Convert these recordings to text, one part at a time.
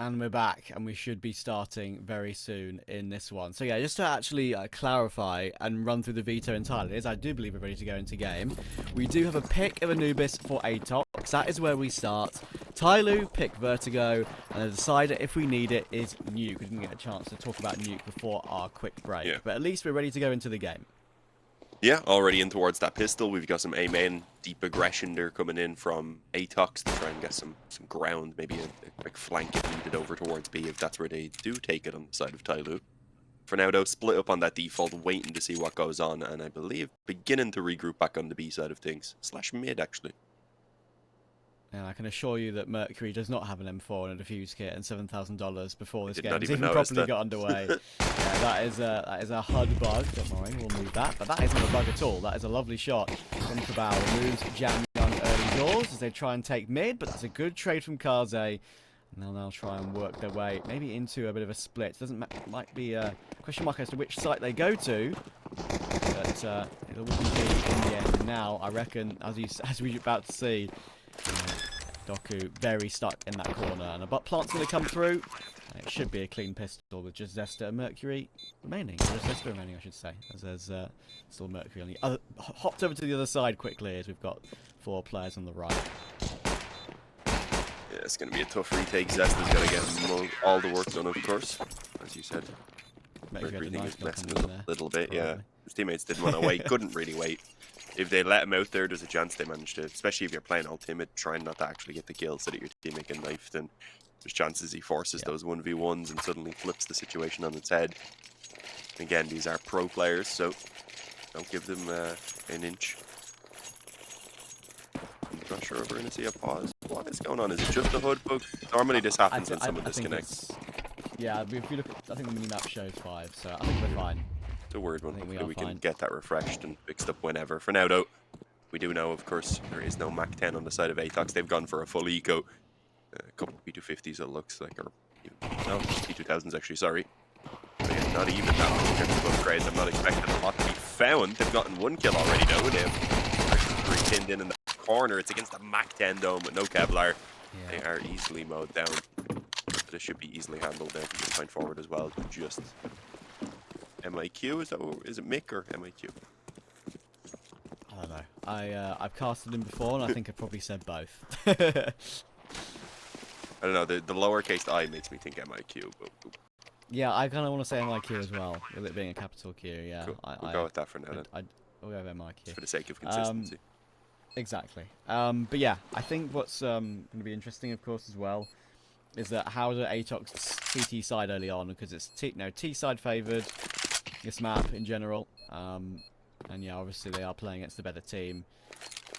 And we're back, and we should be starting very soon in this one. So yeah, just to actually clarify and run through the veto entirely, as I do believe we're ready to go into game. We do have a pick of Anubis for ATOX. That is where we start. TYLOO, pick Vertigo, and the decider, if we need it, is Nuke. We didn't get a chance to talk about Nuke before our quick break, Yeah. but at least we're ready to go into the game. Yeah, already in towards that pistol. We've got some A main deep aggression there coming in from ATOX to try and get some ground, maybe a quick flank if needed over towards B if that's where they do take it on the side of TYLOO. For now though, split up on that default, waiting to see what goes on, and I believe beginning to regroup back on the B side of things. Slash mid actually. And I can assure you that Mercury does not have an M4 and a defuse kit and $7,000 before this Did game not has even even notice properly that. got underway. Yeah, that is a HUD bug. Don't worry, we'll move that. But that isn't a bug at all. That is a lovely shot from Cabal. Moves JamYoung early doors as they try and take mid, but that's a good trade from Kaze. And they'll now try and work their way maybe into a bit of a split. Might be a question mark as to which site they go to. But it will be in the end. Now, I reckon, as we're about to see, Doku very stuck in that corner, and a butt plant's going to come through. It should be a clean pistol with just Zesta and Mercury remaining. Just Zesta remaining, I should say, as there's still Mercury on the other. Hopped over to the other side quickly as we've got 4 players on the right. Yeah, it's going to be a tough retake. Zesta's got to get all the work done, of course, as you said. Everything is messing us up a little bit, yeah. His teammates didn't want to wait, couldn't really wait. If they let him out there, there's a chance they manage to, especially if you're playing all timid, trying not to actually get the kill so that your teammate get knifed, and there's chances he forces those 1v1s and suddenly flips the situation on its head. Again, these are pro players, so don't give them an inch. I'm not sure if we're going to see a pause. What is going on? Is it just a HUD bug? Normally this happens when someone disconnects. Yeah, if you look at, I think the minimap shows 5, so I think we're fine. It's a weird one. Hopefully we fine. can get that refreshed and fixed up whenever. For now, though, we do know, of course, there is no Mac 10 on the side of ATOX. They've gone for a full eco. A couple of P250s, it looks like, or no, P2000s actually, sorry. But yeah, not even that much in terms of upgrades. I'm not expecting a lot to be found. They've gotten 1 kill already, though. They've actually 3 pinned in the corner. It's against the Mac 10 dome with no Kevlar. Yeah. They are easily mowed down. But it should be easily handled there from this point forward as well. Just MIQ, is it Mick or MIQ? I don't know. I've casted him before, and I think I probably said both. I don't know. The lowercase I makes me think MIQ, but yeah, I kind of want to say MIQ as well, with it being a capital Q. Yeah, cool. We'll go with that for now. We'll go with MIQ just for the sake of consistency. Exactly. But yeah, I think what's going to be interesting, of course, as well, is that how the ATOX CT side early on, because it's T side favoured. This map in general, and yeah, obviously they are playing against the better team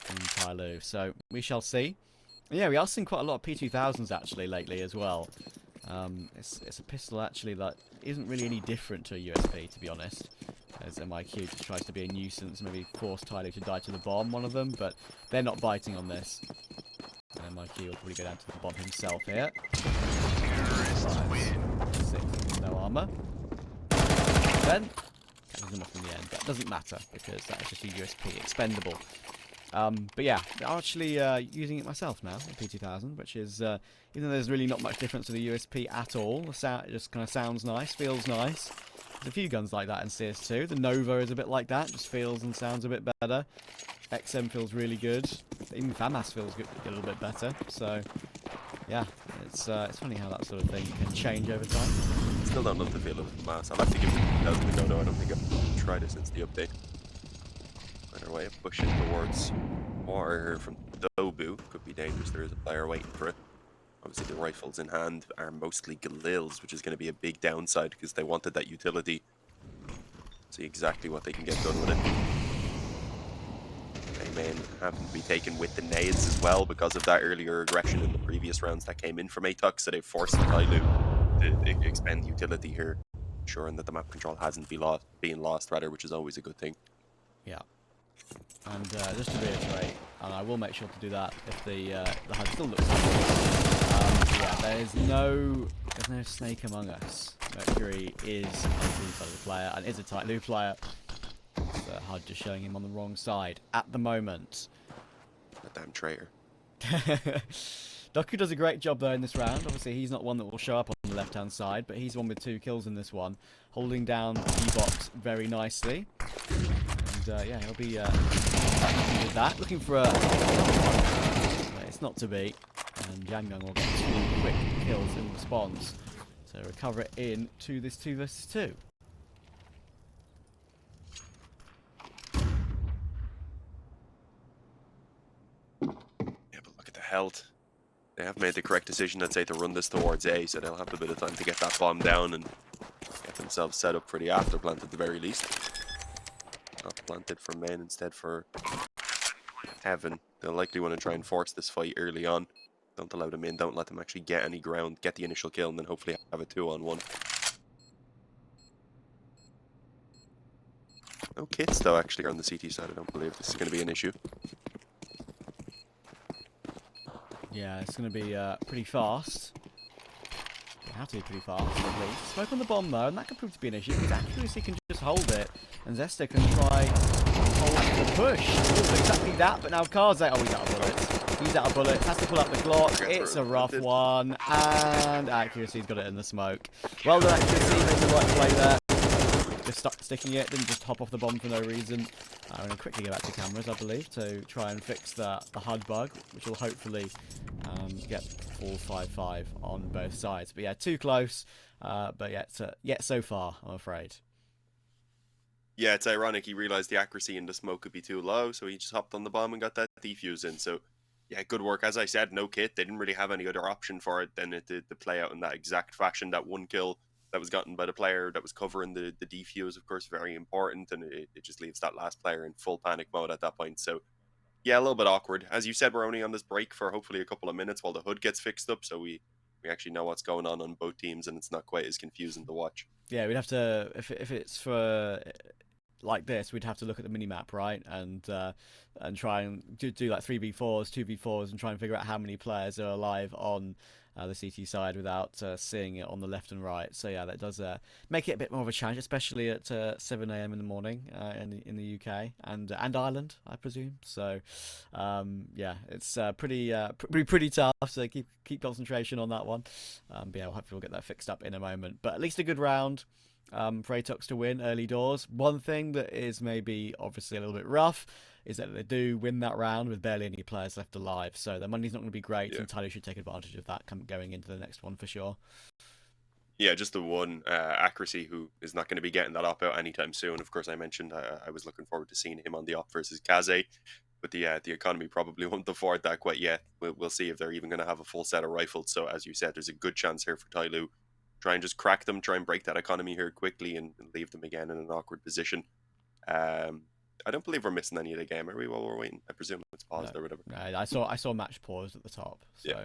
in TYLOO, so we shall see. And yeah, we are seeing quite a lot of P2000s actually lately as well. It's a pistol actually that isn't really any different to a USP, to be honest, as MIQ just tries to be a nuisance, maybe force TYLOO to die to the bomb, one of them, but they're not biting on this. And MIQ will probably go down to the bomb himself here. 6 no armor. Then catches them off in the end. That doesn't matter because that is just a USP expendable. But yeah, I'm actually using it myself now, the P2000, which is even though there's really not much difference to the USP at all. The sound it just kind of sounds nice, feels nice. There's a few guns like that in CS2. The Nova is a bit like that, just feels and sounds a bit better. XM feels really good. Even FAMAS feels good, a little bit better. So yeah, it's funny how that sort of thing can change over time. Still don't love the feel of mass. I'll have to give it 2000 a go. No, I don't think I've tried it since the update. Either way, pushing towards water here from Dobu could be dangerous. There is a player waiting for it. Obviously, the rifles in hand are mostly Galils, which is going to be a big downside because they wanted that utility. See exactly what they can get done with it. They may happen to be taken with the nades as well because of that earlier aggression in the previous rounds that came in from ATOX, so they've forced TYLOO to expend utility here, ensuring that the map control hasn't been lost, rather, which is always a good thing. Yeah. And just to reiterate, and I will make sure to do that if the HUD still looks like yeah, there's no snake among us. Mercury is a TYLOO player and is a TYLOO player. The HUD just showing him on the wrong side at the moment. A damn traitor. Doku does a great job though in this round. Obviously, he's not one that will show up on the left-hand side, but he's the one with 2 kills in this one, holding down the D-box very nicely. And yeah, he'll be happy with that. Looking for a... It's not to be. And JamYoung will get 2 quick kills in response to recover it into this 2 versus 2. Yeah, but look at the health. They have made the correct decision, I'd say, to run this towards A, so they'll have a bit of time to get that bomb down and get themselves set up for the after plant at the very least. Not planted for main, instead for heaven. They'll likely want to try and force this fight early on. Don't allow them in, don't let them actually get any ground, get the initial kill, and then hopefully have a 2-on-1. No kits, though, actually, on the CT side. I don't believe this is going to be an issue. Yeah, it's going to be pretty fast. It have to be pretty fast, at least. Smoke on the bomb, though, and that could prove to be an issue, because Accuracy can just hold it, and Zesta can try hold the push. Ooh, exactly that, but now Card's out. Oh, he's out of bullets. He's out of bullets. Has to pull out the Glock. It's a rough one, and Accuracy's got it in the smoke. Well done, Accuracy. Makes the right play there. Just stuck sticking it, didn't just hop off the bomb for no reason. I'm going to quickly go back to cameras, I believe, to try and fix the HUD bug, which will hopefully get full 5-5 on both sides. But yeah, too close, but yet so far, I'm afraid. Yeah, it's ironic. He realized the accuracy in the smoke could be too low, so he just hopped on the bomb and got that defuse in. So yeah, good work. As I said, no kit. They didn't really have any other option for it than it to play out in that exact fashion. That 1 kill that was gotten by the player that was covering the defuse, of course, very important, and it just leaves that last player in full panic mode at that point. So yeah, a little bit awkward. As you said, we're only on this break for hopefully a couple of minutes while the HUD gets fixed up, so we actually know what's going on both teams, and it's not quite as confusing to watch. Yeah, we'd have to, if it's for like this, we'd have to look at the minimap, right, and try and do like 3v4s, 2v4s, and try and figure out how many players are alive on the CT side without seeing it on the left and right. So yeah, that does make it a bit more of a challenge, especially at 7 AM in the morning in the UK and Ireland, I presume. So yeah, it's pretty tough. So keep concentration on that one. But yeah, hopefully we'll get that fixed up in a moment. But at least a good round for ATOX to win early doors. One thing that is maybe obviously a little bit rough is that they do win that round with barely any players left alive, so their money's not going to be great, and TYLOO should take advantage of that going into the next one for sure. Yeah, just the one accuracy who is not going to be getting that op out anytime soon. Of course, I mentioned I was looking forward to seeing him on the op versus Kaze, but the economy probably won't afford that quite yet. We'll see if they're even going to have a full set of rifles. So as you said, there's a good chance here for TYLOO. Try and just crack them, try and break that economy here quickly, and leave them again in an awkward position. I don't believe we're missing any of the game, are we, while we're waiting? I presume it's paused or whatever. No, I saw match paused at the top, so yeah.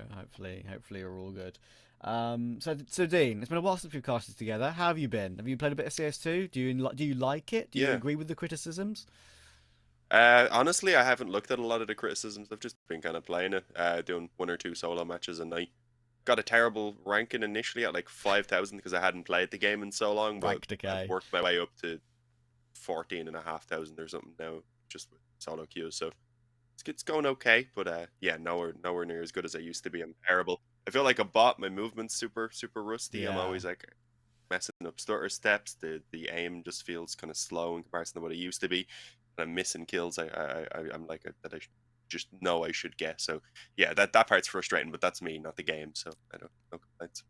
Hopefully we're all good. So Dean, it's been a while since we've casted together. How have you been? Have you played a bit of CS2? Do you like it? Do you agree with the criticisms? Honestly, I haven't looked at a lot of the criticisms. I've just been kind of playing it, doing 1 or 2 solo matches a night. Got a terrible ranking initially at like 5,000 because I hadn't played the game in so long, but I've worked my way up to 14,500 or something now, just with solo queues. So it's going okay, but yeah, nowhere near as good as I used to be. I'm terrible. I feel like a bot. My movement's super rusty. Yeah. I'm always like messing up stutter steps. The aim just feels kind of slow in comparison to what it used to be, and I'm missing kills. I'm like that I just know I should get. So yeah, that part's frustrating, but that's me, not the game. So I don't no complaints.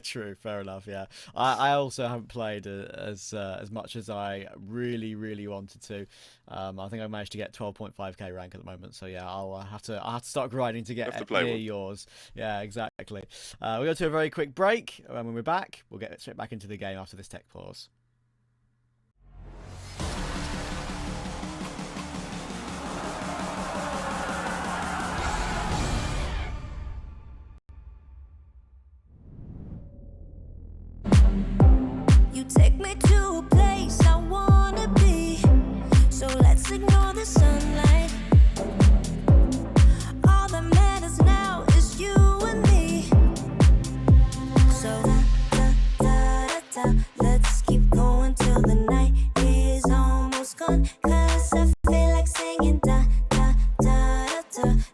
True, fair enough. Yeah, I also haven't played as much as I really wanted to. I think I managed to get 12.5k rank at the moment. So yeah, I'll have to start grinding to get near yours. Yeah, exactly. We'll go to a very quick break, and when we're back, we'll get straight back into the game after this tech pause. Take me to a place I wanna be, so let's ignore the sunlight. All that matters now is you and me. So let's keep going till the night is almost gone, 'cause I feel like singing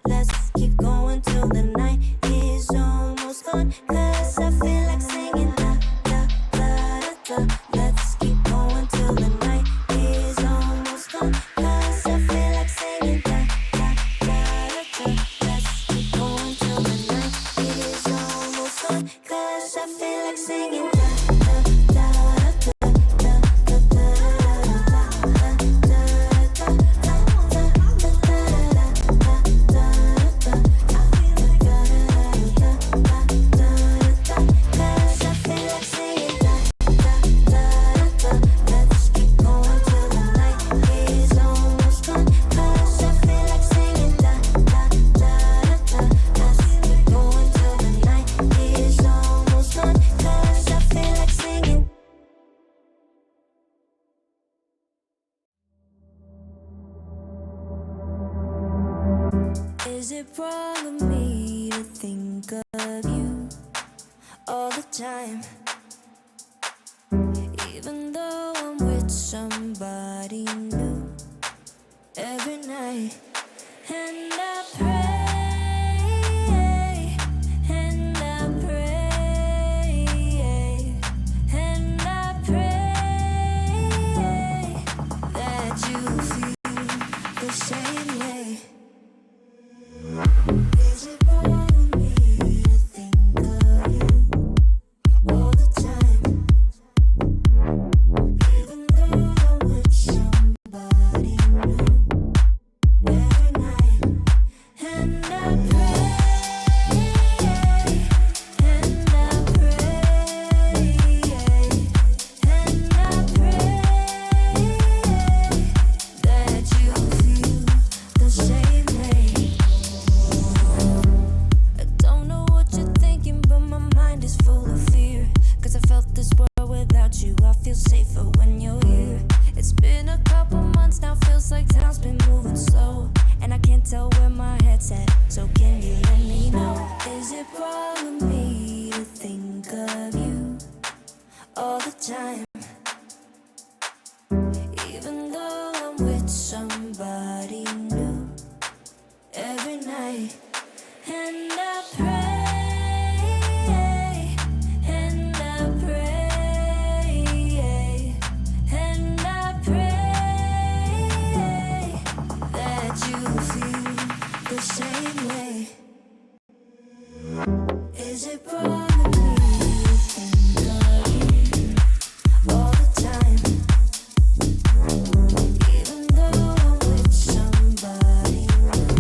let's keep going till the night is fun, 'cause I feel like singing da da da da da. Let's keep going till the night is almost done, 'cause I feel like singing da da da da da. Let's keep going till the night is almost done, 'cause I feel like singing da da da da da. Is it wrong of me to think of you all the time? Even though I'm with somebody new every night. And I pray, and I pray, and I pray that you feel the same way. Is it wrong of me to think of you all the time? Even though I'm with somebody new every night. And I pray, and I pray, and I pray that you feel the same way. I don't know what you're thinking, but my mind is full of fear. 'Cause I felt this world without you. I feel safer when you're here. It's been a couple months now, feels like time's been moving slow. And I can't tell where my head's at, so can you let me know? Is it wrong of me to think of you all the time? Even though I'm with somebody new every night. And I pray, and I pray, and I pray that you feel the same way. Is it wrong of me to think of you all the time? Even though I'm with somebody new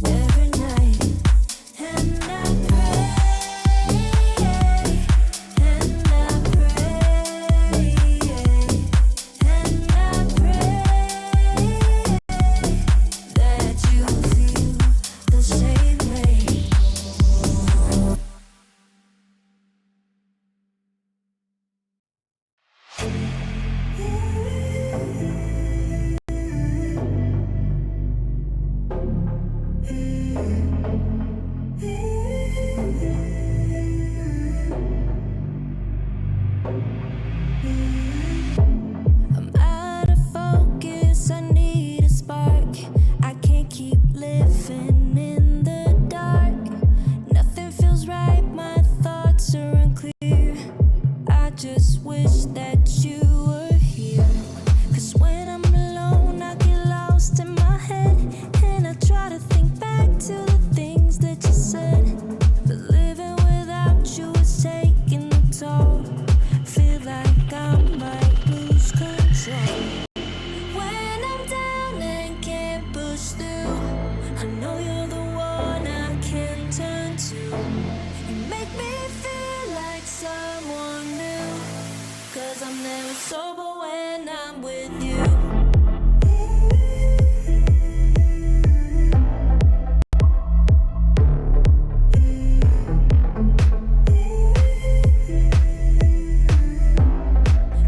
every night. And I pray, and I pray, and I pray that you feel the same way. I'm out of focus, I need a spark. I can't keep living in the dark. Nothing feels right, my thoughts are unclear. I just wish that you were here. 'Cause when I'm alone, I get lost in my head. And I try to think back to the things that you said. But living without you is taking a toll. Feel like I might lose control. When I'm down and can't push through, I know you're the one I can turn to. You make me feel like someone new. 'Cause I'm never sober when I'm with you.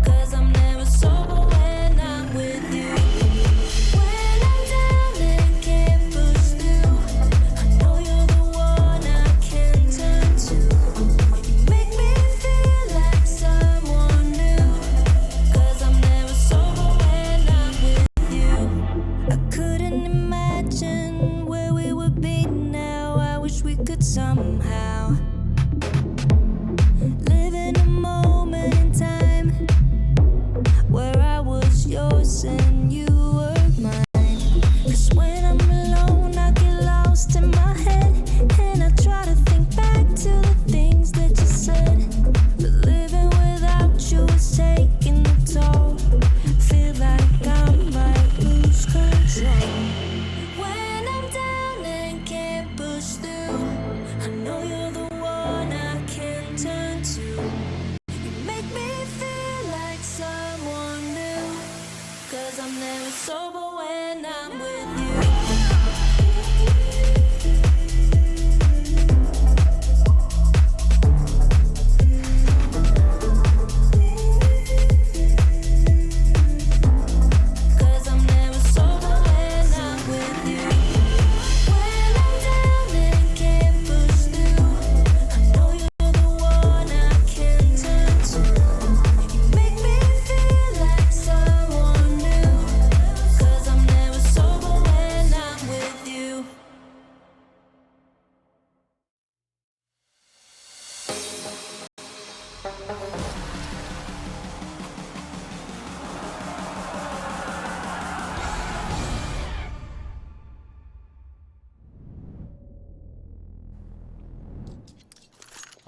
Cause I'm never sober when I'm with you. When I'm down and can't push through, I know you're the one I can turn to. You make me feel like someone new. 'Cause I'm never sober when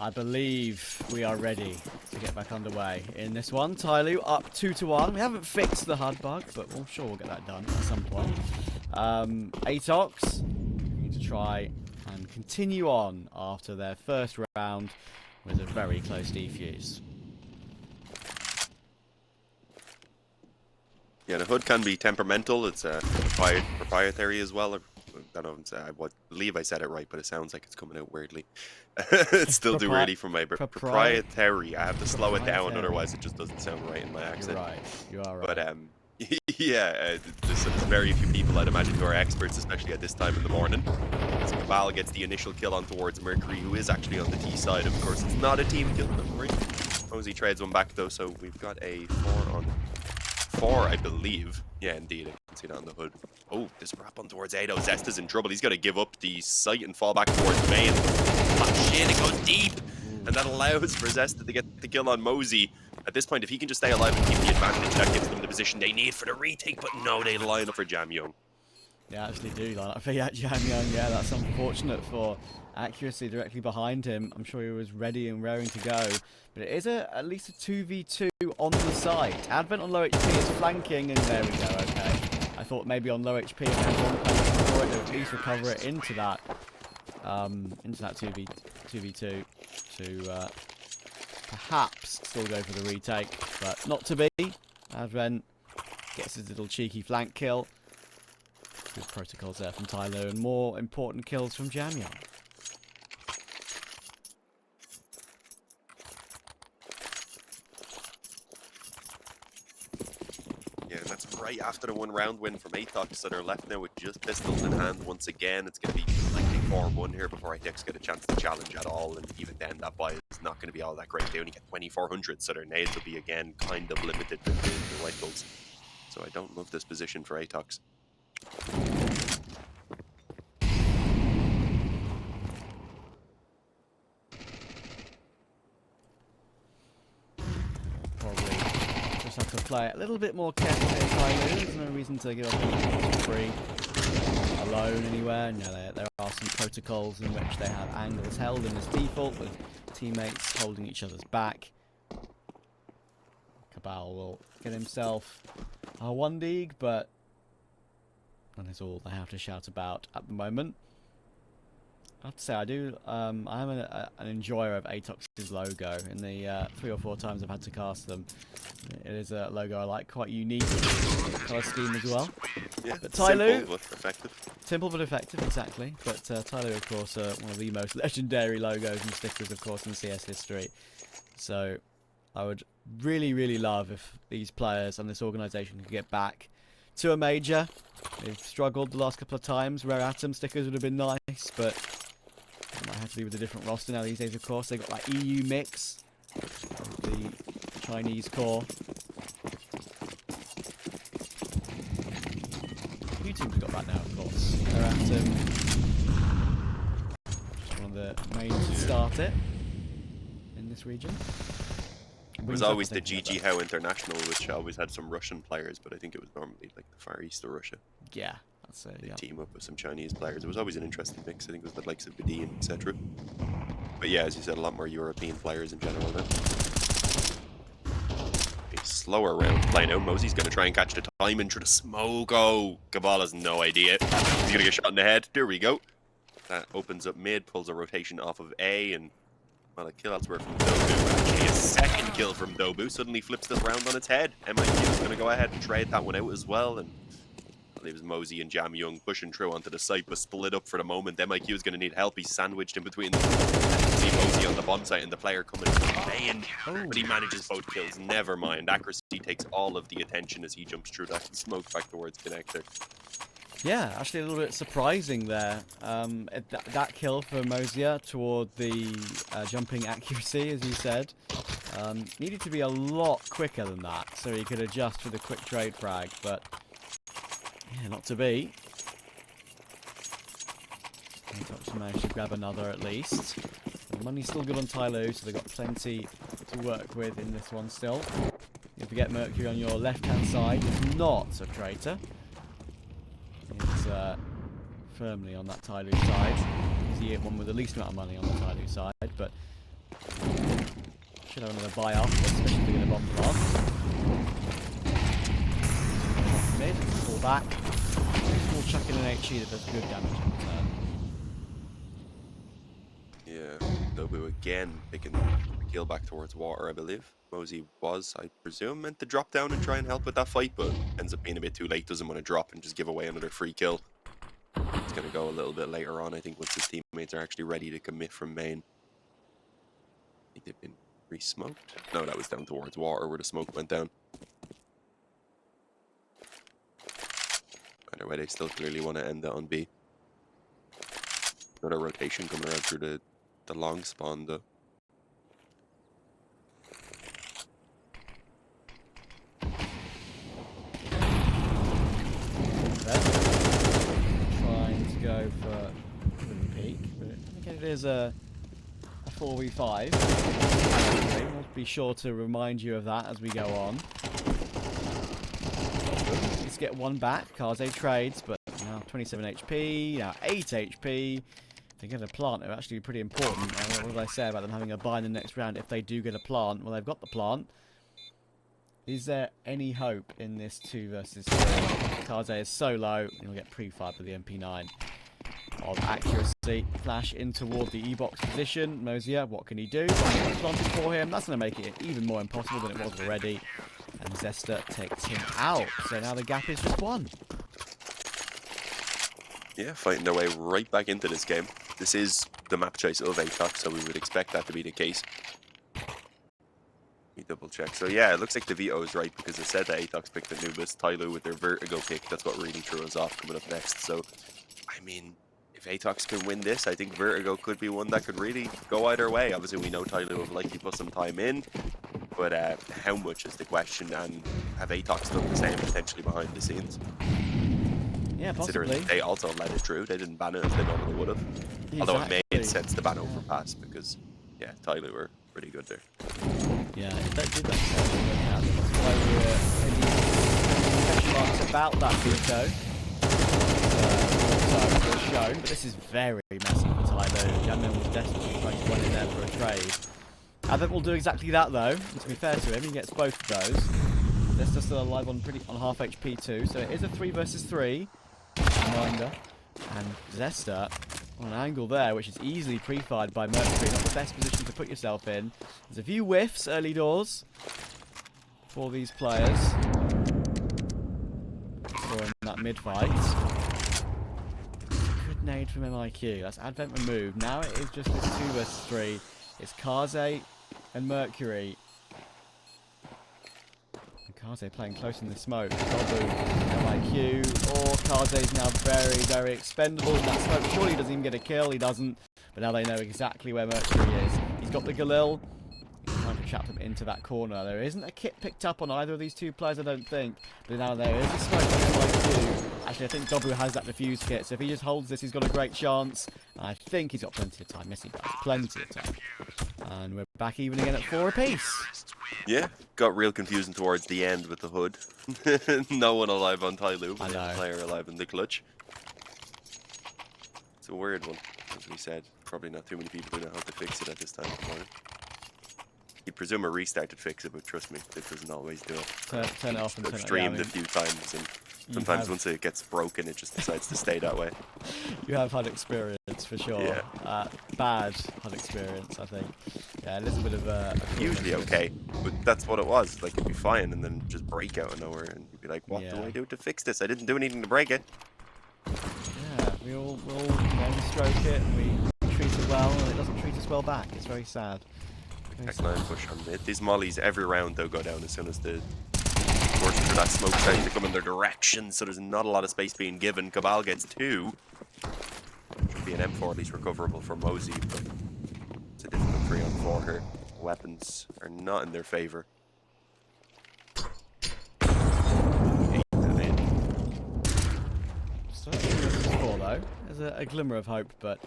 I believe we are ready to get back underway in this one. TYLOO up 2-1. We haven't fixed the HUD bug, but I'm sure we'll get that done at some point. ATOX need to try and continue on after their first round with a very close defuse. Yeah, the HUD can be temperamental. It's proprietary as well. I don't know, I believe I said it right, but it sounds like it's coming out weirdly. It's still too early for my proprietary. I have to slow it down, otherwise it just doesn't sound right in my accent. You're right. You are right. But yeah, there's very few people I'd imagine who are experts, especially at this time in the morning. So Cabal gets the initial kill on towards Mercury, who is actually on the T side. Of course, it's not a team kill. Don't worry. Moseyuh trades one back though, so we've got a 4-on-4, I believe. Yeah, indeed. I can see that on the HUD. Oh, this wrap on towards Ado. Zest is in trouble. He's got to give up the sight and fall back towards main. Oh shit, it goes deep. And that allows for Zest to get the kill on Moseyuh. At this point, if he can just stay alive and keep the advantage, that gives them the position they need for the retake. But no, they line up for JamYoung. They actually do line up for JamYoung. Yeah, that's unfortunate for accuracy directly behind him. I'm sure he was ready and raring to go. But it is at least a 2v2 on the site. Advent on low HP is flanking, and there we go. Okay. I thought maybe on low HP, if they had one person for it, they would at least recover it into that 2v2 to perhaps still go for the retake, but not to be. Advent gets his little cheeky flank kill. Good protocols there from TYLOO, and more important kills from JamYoung. Yeah, and that's right after the 1-round win from ATOX, so they're left now with just pistols in hand once again. It's going to be likely 4-1 here before ATOX get a chance to challenge at all, and even then that buy is not going to be all that great. They only get 2400, so their nades will be again kind of limited with the rifles. So I don't love this position for ATOX. Probably just have to play a little bit more carefully here, TYLOO. There's no reason to give up anything free alone anywhere. No, there are some protocols in which they have angles held in as default, with teammates holding each other's back. Cabal will get himself a 1 dig, but that is all they have to shout about at the moment. I have to say, I am an enjoyer of ATOX's logo. In the 3 or 4 times I've had to cast them, it is a logo I like, quite unique colour scheme as well. Yeah, but TYLOO, simple but effective. Simple but effective, exactly. But TYLOO, of course, one of the most legendary logos and stickers, of course, in CS history. So I would really, really love if these players and this organisation could get back to a major. They've struggled the last couple of times. Rare Atom stickers would have been nice, but it might have to be with a different roster now these days, of course. They've got that EU mix of the Chinese core. A few teams have got that now, of course. Rare Atom, just one of the main to start it in this region. It was always the GG How International, which always had some Russian players, but I think it was normally like the Far East of Russia. Yeah, that's it. They team up with some Chinese players. It was always an interesting mix. I think it was the likes of Bidi and etc. But yeah, as you said, a lot more European players in general now. A slower round play now. Moseyuh's going to try and catch the timing through the smoke. Oh, Cabal has no idea. He's going to get shot in the head. There we go. That opens up mid, pulls a rotation off of A, and well, a kill elsewhere from Dobu. Actually, a second kill from Dobu suddenly flips this round on its head. MIQ is going to go ahead and trade that one out as well, and it was Moseyuh and JamYoung pushing through onto the site, but split up for the moment. MIQ is going to need help. He's sandwiched in between them. See Moseyuh on the bomb site and the player coming in, but he manages both kills. Never mind. Accuracy takes all of the attention as he jumps through that smoke back towards connector. Yeah, actually a little bit surprising there. That kill for Moseyuh toward the jumping accuracy, as you said, needed to be a lot quicker than that, so he could adjust for the quick trade frag, but yeah, not to be. ATOX managed to grab another at least. The money's still good on TYLOO, so they've got plenty to work with in this one still. Don't forget Mercury on your left-hand side is not a traitor. It's firmly on that TYLOO side. He's the one with the least amount of money on the TYLOO side, but Should have another buy off, especially if they're going to bomb plant. Mid, pull back. We'll chuck in an HE that does good damage in return. Yeah, Nobu again picking the kill back towards water, I believe. Moseyuh was, I presume, meant to drop down and try and help with that fight, but ends up being a bit too late. Doesn't want to drop and just give away another free kill. He's going to go a little bit later on, I think, once his teammates are actually ready to commit from main. I think they've been re-smoked. No, that was down towards water where the smoke went down. Either way, they still clearly want to end it on B. Another rotation coming around through the long spawn, though. Trying to go for peak, but again it is a 4v5. We'll be sure to remind you of that as we go on. Let's get one back. Kaze trades, but now 27 HP, now 8 HP. If they get a plant, it would actually be pretty important. What did I say about them having a buy in the next round if they do get a plant? Well, they've got the plant. Is there any hope in this 2 versus 3? Kaze is so low, he'll get pre-fired with the MP9. Of accuracy, flash in toward the E-box position. Moseyuh, what can he do? Planted for him. That's going to make it even more impossible than it was already. And Zesta takes him out. So now the gap is just 1. Yeah, fighting their way right back into this game. This is the map choice of ATOX, so we would expect that to be the case. Let me double check. So yeah, it looks like the veto is right because it said that ATOX picked Anubis, TYLOO with their vertigo pick. That's what really threw us off coming up next. So, I mean, if ATOX can win this, I think vertigo could be one that could really go either way. Obviously, we know TYLOO have likely put some time in, but how much is the question, and have ATOX done the same potentially behind the scenes? Yeah, possibly. Considering they also let it through, they didn't ban it as they normally would have. Exactly. Although it made sense to ban overpass because, yeah, TYLOO were pretty good there. Yeah, that did that. That's why we were question marks about that veto. Shown, but this is very messy for TYLOO. JamYoung was desperately trying to run in there for a trade. Advent will do exactly that though. And to be fair to him, he gets both of those. They're still alive on half HP too, so it is a 3 versus 3. Reminder. And Zesta on an angle there, which is easily pre-fired by Mercury. Not the best position to put yourself in. There's a few whiffs early doors for these players. Or in that mid fight. Good nade from MIQ. That's Advent removed. Now it is just this 2 versus 3. It's Kaze and Mercury. Kaze playing close in the smoke. TYLOO, MIQ. Oh, Kaze's now very, very expendable in that smoke. Surely he doesn't even get a kill. He doesn't. But now they know exactly where Mercury is. He's got the Galil. He's trying to trap him into that corner. There isn't a kit picked up on either of these two players, I don't think. But now there is a smoke on MIQ. Actually, I think TYLOO has that defuse kit. So if he just holds this, he's got a great chance. And I think he's got plenty of time. Yes, he does. Plenty of time. And we're back even again at 4 apiece. Yeah, got real confusing towards the end with the hood. No one alive on TYLOO, but a player alive in the clutch. It's a weird one, as we said. Probably not too many people who know how to fix it at this time of the morning. You'd presume a restart would fix it, but trust me, it doesn't always do it. Turn it off and turn it I've streamed a few times, and sometimes once it gets broken, it just decides to stay that way. You have had experience for sure. Yeah. Bad had experience, I think. Yeah, a little bit of a usually okay, but that's what it was. Like it'd be fine, and then just break out of nowhere, and you'd be like, "What do I do to fix this? I didn't do anything to break it." Yeah, we'll stroke it, and we treat it well, and it doesn't treat us well back. It's very sad. X9 push on mid. These mollies every round they'll go down as soon as the portion for that smoke starting to come in their direction, so there's not a lot of space being given. Cabal gets 2. Should be an M4 at least recoverable for Moseyuh, but it's a difficult 3-on-4 here. Weapons are not in their favor. Still though. There's a glimmer of hope, but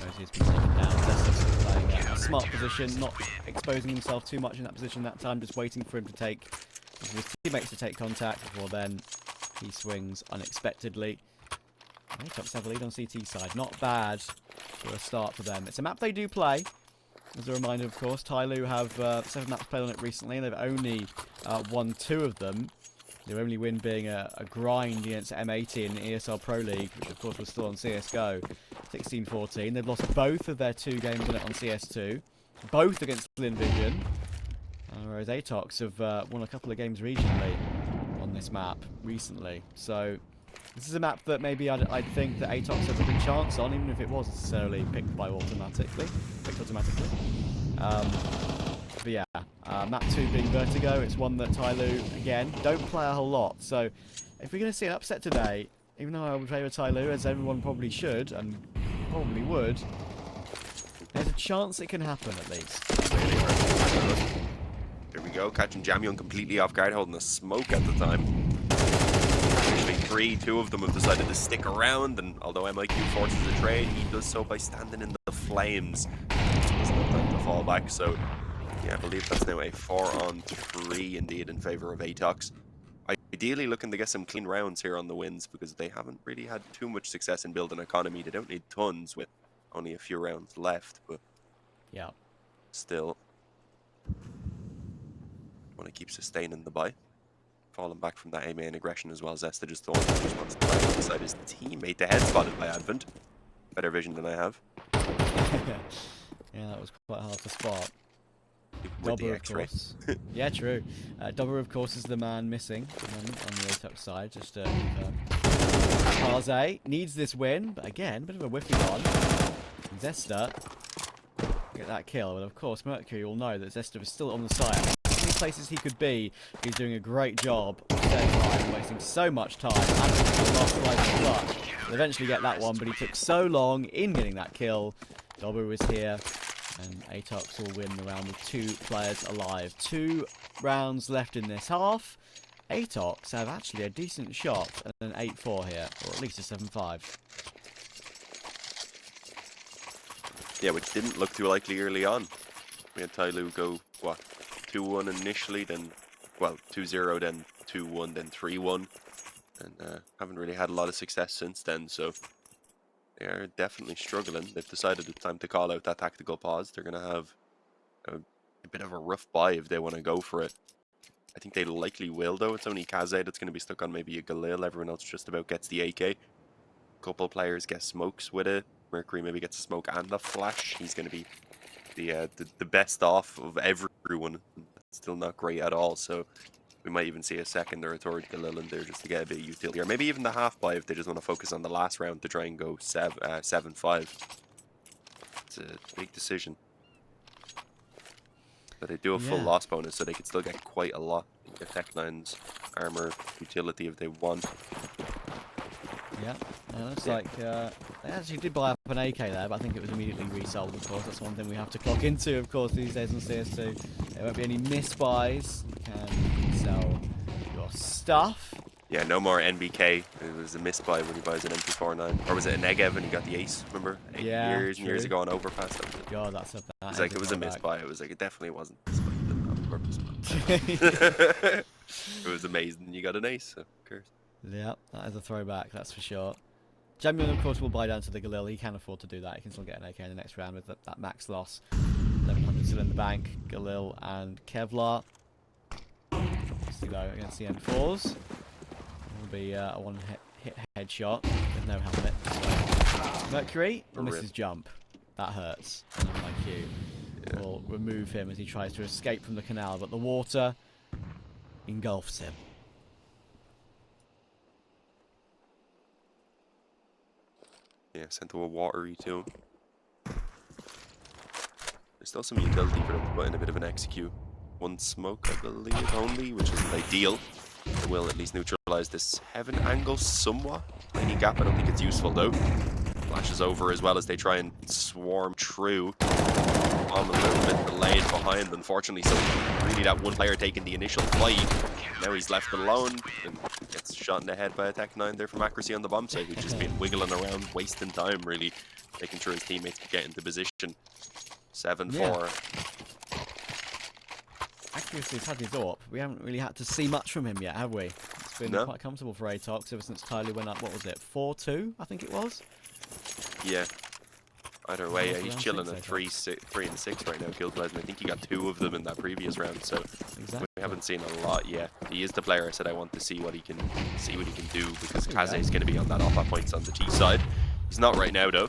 Moseyuh's been taken down. Zester's playing a smart position, not exposing himself too much in that position that time, just waiting for him to take his teammates to take contact before then he swings unexpectedly. ATOX have a lead on CT side. Not bad for a start for them. It's a map they do play. As a reminder, of course, TYLOO have 7 maps played on it recently, and they've only won 2 of them. Their only win being a grind against M80 in the ESL Pro League, which of course was still on CSGO, 16-14. They've lost both of their 2 games on it on CS2, both against Flynn Vision, whereas ATOX have won a couple of games regionally on this map recently. So this is a map that maybe I'd think that ATOX has a good chance on, even if it was necessarily picked automatically. But yeah, map 2 being Vertigo, it's one that TYLOO, again, don't play a whole lot. So if we're going to see an upset today, even though I would favour TYLOO, as everyone probably should, and probably would, there's a chance it can happen at least. There we go, catching JamYoung completely off guard, holding a smoke at the time. Actually 3, 2 of them have decided to stick around, and although MIQ forces a trade, he does so by standing in the flames. There's no time to fall back, so yeah, I believe that's now a 4-on-3 indeed in favour of ATOX. Ideally looking to get some clean rounds here on the wins, because they haven't really had too much success in building economy. They don't need tons with only a few rounds left, but yeah, still want to keep sustaining the buy. Falling back from that A main aggression as well. Zesta just thought he just wants to play alongside his teammate. The head spotted by Advent. Better vision than I have. Yeah, that was quite hard to spot. With the Dobber, of X-ray. course. Yeah, true. Dobber, of course, is the man missing at the moment on the ATOX side. Just Kaze needs this win, but again, a bit of a whiffy one. Zesta get that kill, but of course, Mercury will know that Zesta is still on the side. Many places he could be, he's doing a great job of staying alive, wasting so much time. And last life clutch. He'll eventually get that one, but he took so long in getting that kill. Dobber was here. And ATOX will win the round with 2 players alive. 2 rounds left in this half. ATOX have actually a decent shot at an 8-4 here, or at least a 7-5. Yeah, which didn't look too likely early on. We had TYLOO go, what, 2-1 initially, then, well, 2-0, then 2-1, then 3-1. And haven't really had a lot of success since then, so they are definitely struggling. They've decided it's time to call out that tactical pause. They're going to have a bit of a rough buy if they want to go for it. I think they likely will, though. It's only Kaze that's going to be stuck on maybe a Galil. Everyone else just about gets the AK. A couple players get smokes with it. Mercury maybe gets a smoke and a flash. He's going to be the best off of everyone. Still not great at all, so we might even see a second or a third Galil in there just to get a bit of utility. Or maybe even the half buy if they just want to focus on the last round to try and go 7-5. It's a big decision. But they do have full loss bonus, so they could still get quite a lot. Get Tech9's armor utility if they want. Yeah, looks like they actually did buy up an AK there, but I think it was immediately resold, of course. That's one thing we have to clock into, of course, these days on CS2. There won't be any misbuys. You can sell your stuff. Yeah, no more NBK. It was a misbuy when he buys an MP49. Or was it a Negev and he got the ace, remember? Years and years ago on Overpass. That was it. God, that's a bad. It was like, it was a misbuy. It was like, it definitely wasn't a misbuy. He didn't have a purpose, but it was amazing. You got an ace, so who cares? Yeah, that is a throwback, that's for sure. JamYoung, of course, will buy down to the Galil. He can afford to do that. He can still get an AK in the next round with that max loss. 1100 still in the bank. Galil and Kevlar. See though against the M4s. Will be a one-hit headshot with no helmet. So Mercury will miss his jump. That hurts. And MIQ will remove him as he tries to escape from the canal, but the water engulfs him. Yeah, sent to a watery tomb. There's still some utility for them to put in a bit of an execute. 1 smoke, I believe, only, which isn't ideal. It will at least neutralize this heaven angle somewhat. Tiny gap, I don't think it's useful though. Flashes over as well as they try and swarm through. On a little bit delayed behind, unfortunately, so really that one player taking the initial fight. Now he's left alone and gets shot in the head by a Tech9 there from accuracy on the bomb site, who's just been wiggling around, wasting time really, making sure his teammates could get into position. 7-4. Yeah. Accuracy's had his up. We haven't really had to see much from him yet, have we? It's been quite comfortable for ATOX ever since TYLOO went up, what was it, 4-2, I think it was? Yeah. Either way, yeah, That's he's around chilling 6, at I think. 3 and 6 right now, kill-wise, and I think he got 2 of them in that previous round, so Exactly. we haven't seen a lot yet. He is the player I said I want to see what he can do, because Yeah. Kaze is going to be on that off points on the T side. He's not right now though,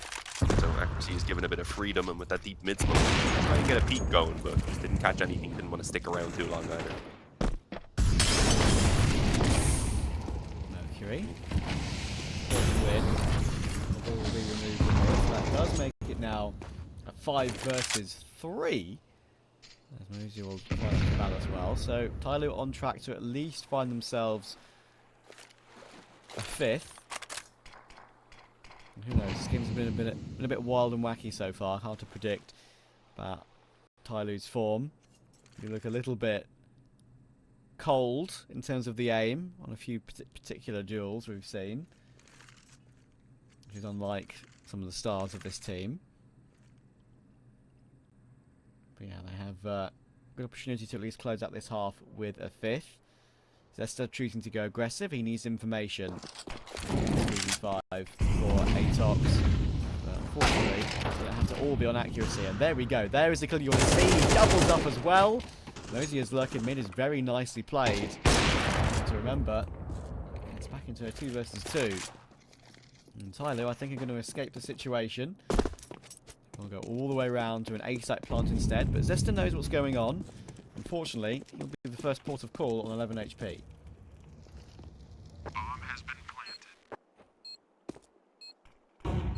so accuracy is given a bit of freedom, and with that deep mid smoke, trying to get a peek going, but just didn't catch anything, didn't want to stick around too long either. Mercury. Fourth win. The ball will be removed from this. That does make it now a 5 versus 3. As Moseyuh will try to battle as well. So TYLOO on track to at least find themselves a 5th. And who knows? This game's been a bit wild and wacky so far. Hard to predict about TYLOO's form. You look a little bit cold in terms of the aim on a few particular duels we've seen, which is unlike some of the stars of this team. But yeah, they have a good opportunity to at least close out this half with a 5th. Zesta choosing to go aggressive. He needs information. 3v5 for ATOX. But unfortunately, it's going to have to all be on accuracy. And there we go. There is the kill you want to see. He doubles up as well. Moseyuh's lurk in mid is very nicely played. To remember, it's back into a 2 versus 2. And TYLOO, I think, are going to escape the situation. We'll go all the way around to an A-site plant instead. But Zesta knows what's going on. Unfortunately, he'll be the first port of call on 11 HP. Bomb has been planted.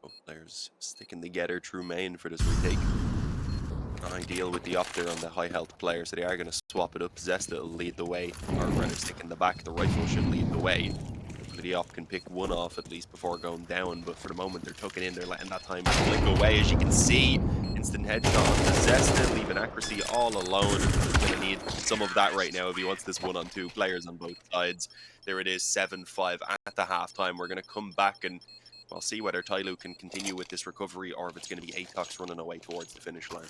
Both players sticking together through main for this retake. Ideal with the up there on the high health player, so they are going to swap it up. Zesta will lead the way, or rather stick in the back. The rifle should lead the way. Hopefully the op can pick one off at least before going down, but for the moment they're tucking in, they're letting that time slip away. As you can see, instant headshot on the Zesta, leaving accuracy all alone. He's going to need some of that right now if he wants this 1-on-2 players on both sides. There it is, 7-5 at the halftime. We're going to come back and we'll see whether TYLOO can continue with this recovery or if it's going to be ATOX running away towards the finish line.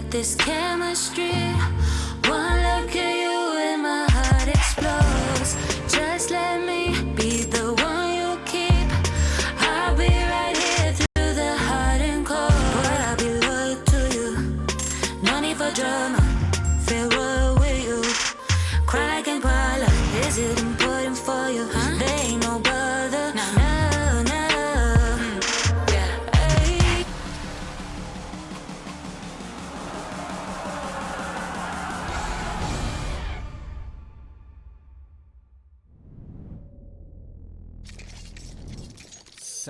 This chemistry, one look at you and my heart explodes. Just let me be the one.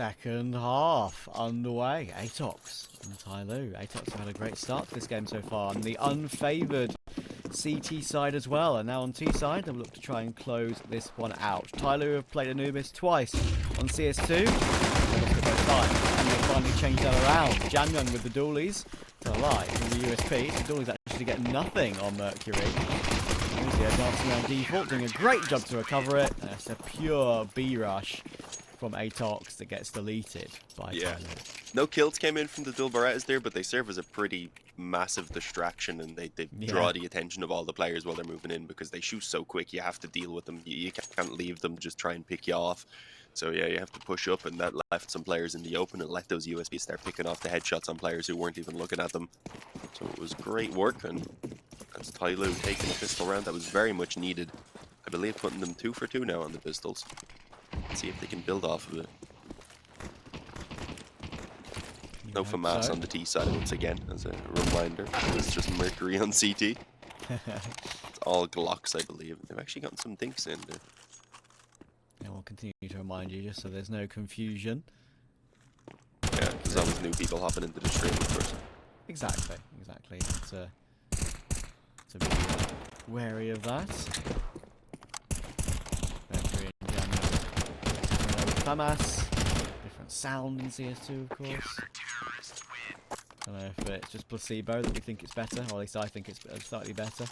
second half underway. ATOX and TYLOO. ATOX have had a great start to this game so far, and the unfavoured CT side as well. And now on T side, they'll look to try and close this one out. TYLOO have played Anubis twice on CS2. They lost it both times, and they finally changed that around. JamYoung with the dualies to the light with the USP. The dualies actually get nothing on Mercury. Moseyuh dancing around default, doing a great job to recover it. And it's a pure B rush from ATOX that gets deleted by TYLOO. No kills came in from the dual Berettas there, but they serve as a pretty massive distraction, and they draw the attention of all the players while they're moving in, because they shoot so quick. You have to deal with them. You can't leave them just try and pick you off. So yeah, you have to push up, and that left some players in the open and let those USBs start picking off the headshots on players who weren't even looking at them. So it was great work, and that's TYLOO taking a pistol round that was very much needed. I believe putting them 2 for 2 now on the pistols. Let's see if they can build off of it. No FAMAS on the T side once again, as a reminder. It's just Mercury on CT. It's all Glocks, I believe. They've actually gotten some dinks in there. Yeah, we'll continue to remind you just so there's no confusion. Yeah, there's always new people hopping into the stream, of course. Exactly. To be wary of that. Mercury and JamYoung. FAMAS. Different sound in CS2, of course. I don't know if it's just placebo that we think it's better, or at least I think it's slightly better.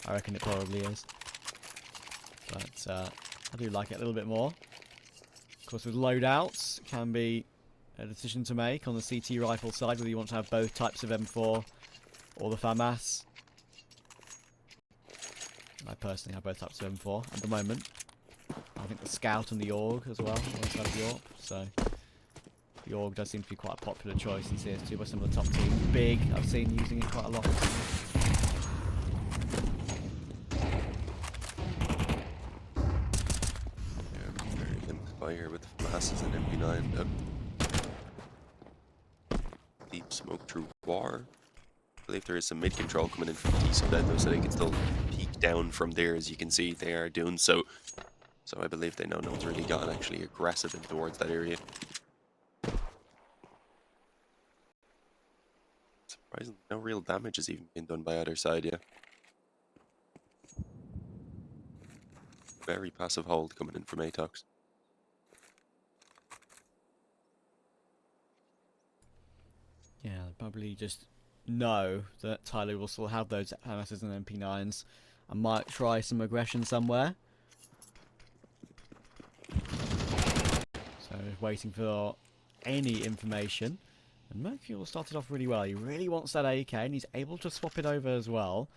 I reckon it probably is. But I do like it a little bit more. Of course, with loadouts, it can be a decision to make on the CT rifle side, whether you want to have both types of M4 or the FAMAS. I personally have both types of M4 at the moment. I think the Scout and the AUG as well, alongside the AWP. So the AUG does seem to be quite a popular choice in CS2 by some of the top teams. Big, I've seen using it quite a lot. Fire with FAMASs and MP9. Deep smoke through war. I believe there is some mid control coming in from T side though, so they can still peek down from there. As you can see, they are doing so. So I believe they know no one's really gotten actually aggressive in towards that area. Surprisingly, no real damage has even been done by either side yet. Very passive hold coming in from ATOX. Yeah, they probably just know that TYLOO will still have those FAMASs and MP9s and might try some aggression somewhere. So waiting for any information. And Mercury started off really well. He really wants that AK, and he's able to swap it over as well.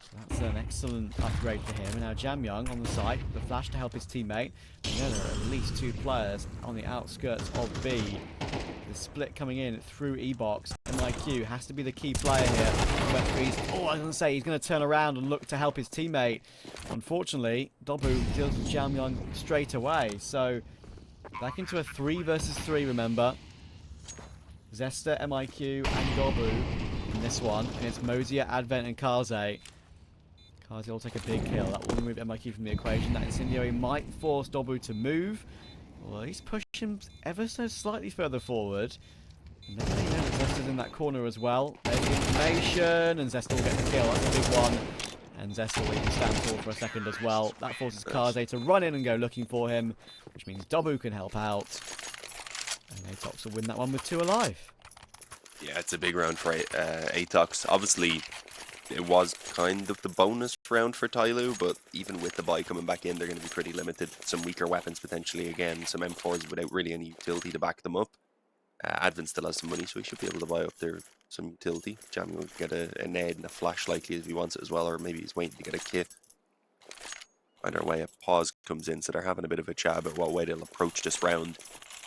So that's an excellent upgrade for him. And now JamYoung on the side, the flash to help his teammate. And there are at least 2 players on the outskirts of B. The split coming in through E-Box. MIQ has to be the key player here. Mercury's, I was going to say, he's going to turn around and look to help his teammate. Unfortunately, Dobu deals with JamYoung straight away. So back into a 3 versus 3, remember. Zester, MIQ, and Dobu in this one. And it's Moseyuh, Advent, and Kaze. Kaze will take a big kill. That will remove MIQ from the equation. That incendiary might force Dobu to move. Well, he's pushed him ever so slightly further forward. And then Zester's in that corner as well. There's the information, and Zester will get the kill. That's a big one. And Zester will even stand tall for a second as well. That forces Kaze to run in and go looking for him, which means Dobu can help out. And ATOX will win that one with 2 alive. Yeah, it's a big round for ATOX. Obviously, it was kind of the bonus round for TYLOO, but even with the buy coming back in, they're going to be pretty limited. Some weaker weapons potentially again, some M4s without really any utility to back them up. Advent still has some money, so he should be able to buy up there some utility. JamYoung will get a nade and a flash likely if he wants it as well, or maybe he's waiting to get a kit. Either way, a pause comes in, so they're having a bit of a chat about what way they'll approach this round,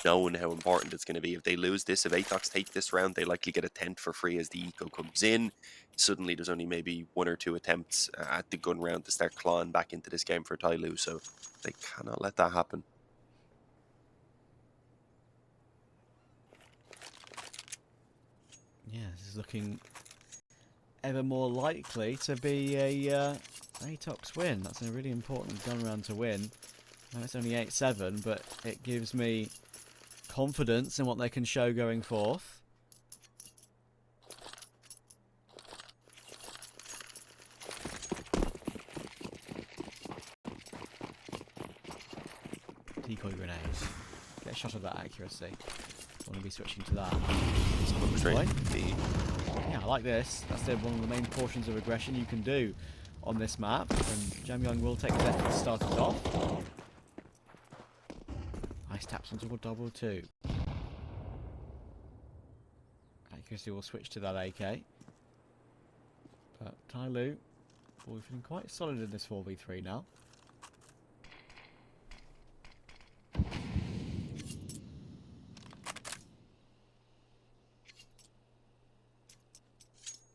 knowing how important it's going to be. If they lose this, if ATOX take this round, they likely get a tent for free as the eco comes in. Suddenly there's only maybe 1 or 2 attempts at the gun round to start clawing back into this game for TYLOO, so they cannot let that happen. Yeah, this is looking ever more likely to be a ATOX win. That's a really important gun round to win. Now it's only 8-7, but it gives me confidence in what they can show going forth. Decoy grenades. Get a shot of that accuracy. Want to be switching to that. Straight. Yeah, I like this. That's one of the main portions of aggression you can do on this map. And JamYoung will take his effort to start it off. Nice taps onto a double too. Accuracy will switch to that AK. But TYLOO will be feeling quite solid in this 4v3 now.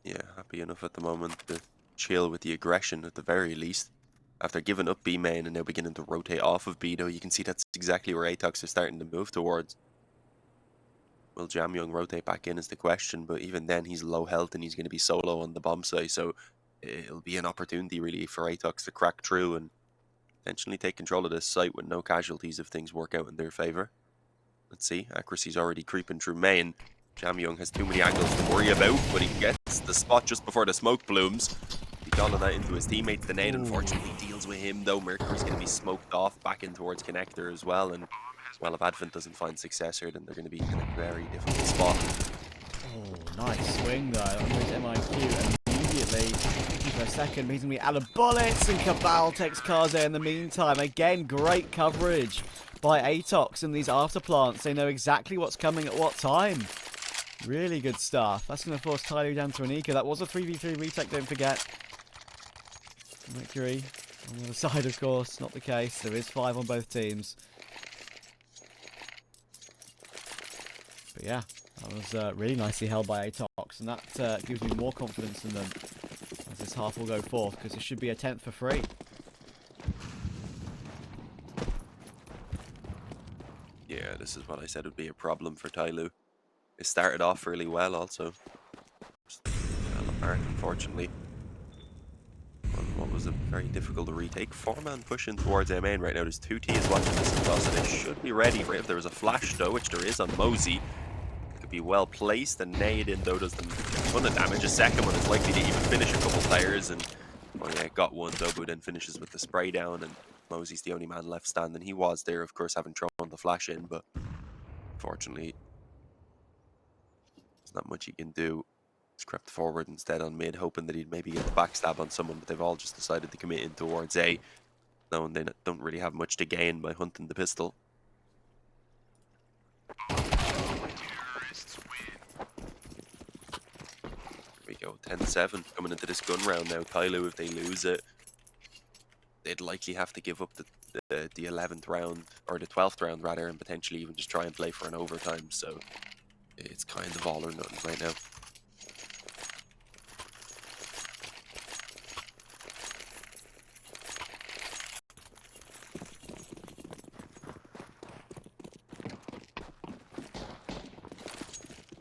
Yeah, happy enough at the moment to chill with the aggression at the very least. After giving up B main and now beginning to rotate off of B, though, you can see that's exactly where ATOX are starting to move towards. Will JamYoung rotate back in is the question, but even then he's low health and he's going to be solo on the bomb site, so it'll be an opportunity really for ATOX to crack through and potentially take control of this site with no casualties if things work out in their favour. Let's see, accuracy's already creeping through main. JamYoung has too many angles to worry about, but he gets the spot just before the smoke blooms. He's calling that into his teammates. The nade unfortunately deals with him though. Mercury's going to be smoked off back in towards connector as well, and well, if Advent doesn't find success here, then they're going to be in a very difficult spot. Oh, nice swing though on his MIQ, and immediately, for a second, he's going to be out of bullets, and Cabal takes Kaze in the meantime. Again, great coverage by ATOX in these after plants. They know exactly what's coming at what time. Really good stuff. That's going to force TYLOO down to an eco. That was a 3v3 retake, don't forget. Mercury on the other side, of course. Not the case. There is 5 on both teams. But yeah, that was really nicely held by ATOX. And that gives me more confidence in them as this half will go forth, because it should be a 10th for free. Yeah, this is what I said would be a problem for TYLOO. It started off really well also. Just fell apart, unfortunately. What was a very difficult to retake. 4-man pushing towards their main right now. There's 2 Ts watching this as well, so they should be ready for it. If there was a flash though, which there is on Moseyuh, it could be well placed. And nade in though does them a ton of damage. A second one is likely to even finish a couple players. And oh yeah, got one. Dobu then finishes with the spray down, and Moseyuh's the only man left standing. He was there, of course, having thrown the flash in, but unfortunately, there's not much he can do. He's crept forward instead on mid, hoping that he'd maybe get the backstab on someone, but they've all just decided to commit in towards A, knowing they don't really have much to gain by hunting the pistol. Here we go, 10-7 coming into this gun round now. TYLOO, if they lose it, they'd likely have to give up the 11th round, or the 12th round rather, and potentially even just try and play for an overtime, so it's kind of all or nothing right now.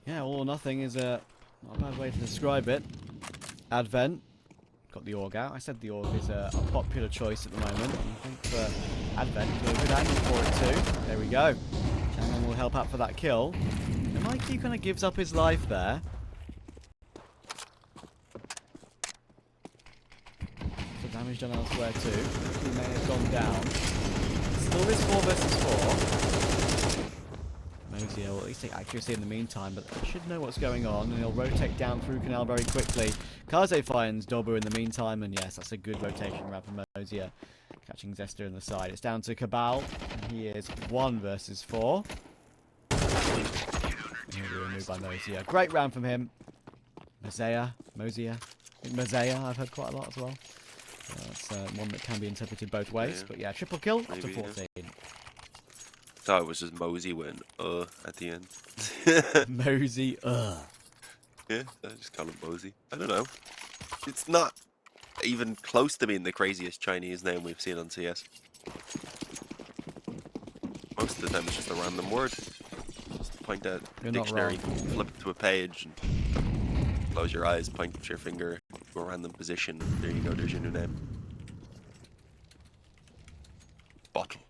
Yeah, all or nothing is not a bad way to describe it. Advent got the AUG out. I said the AUG is a popular choice at the moment. I think for Advent, he's got a good angle for it too. There we go. JamYoung will help out for that kill. And Mikey kind of gives up his life there. So damage done elsewhere too. He may have gone down. Still is 4 versus 4. Moseyuh will at least take accuracy in the meantime, but they should know what's going on, and he'll rotate down through Canal very quickly. Kaze finds Dobu in the meantime, and yes, that's a good rotation around from Moseyuh, catching Zester in the side. It's down to Cabal, and he is 1 versus 4. He'll be removed by Moseyuh. Great round from him. Moseyuh. I think Moseyuh I've heard quite a lot as well. That's one that can be interpreted both ways, but yeah, triple kill up to 14. Thought it was just Moseyuh went at the end. Moseyuh. Yeah, I just call him Moseyuh. I don't know. It's not even close to being the craziest Chinese name we've seen on CS. Most of the time it's just a random word. Just point at the dictionary, flip it to a page, and close your eyes, point with your finger to a random position, and there you go, there's your new name. Bottle.